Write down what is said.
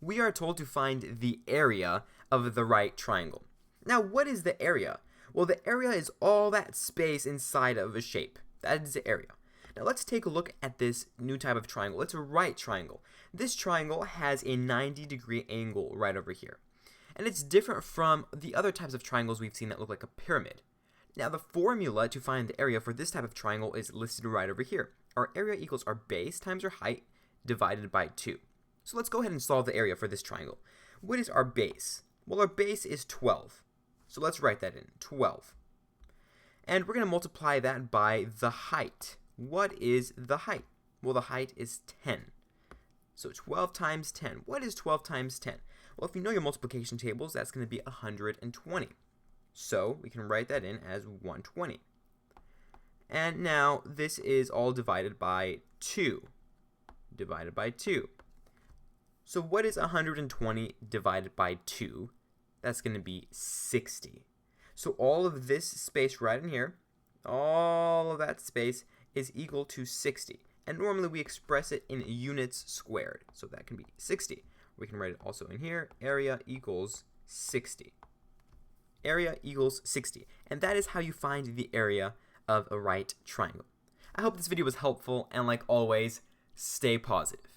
we are told to find the area of the right triangle. Now, what is the area? Well, the area is all that space inside of a shape. That is the area. Now, let's take a look at this new type of triangle. It's a right triangle. This triangle has a 90-degree angle right over here. And it's different from the other types of triangles we've seen that look like a pyramid. Now, the formula to find the area for this type of triangle is listed right over here. Our area equals our base times our height divided by 2. So let's go ahead and solve the area for this triangle. What is our base? Well, our base is 12. So let's write that in, 12. And we're going to multiply that by the height. What is the height? Well, the height is 10. So 12 times 10. What is 12 times 10? Well, if you know your multiplication tables, that's going to be 120. So we can write that in as 120. And now this is all divided by 2. Divided by 2. So what is 120 divided by 2? That's going to be 60. So all of this space right in here, all of that space is equal to 60. And normally we express it in units squared. So that can be 60. We can write it also in here, area equals 60. Area equals 60. And that is how you find the area of a right triangle. I hope this video was helpful, and like always, stay positive.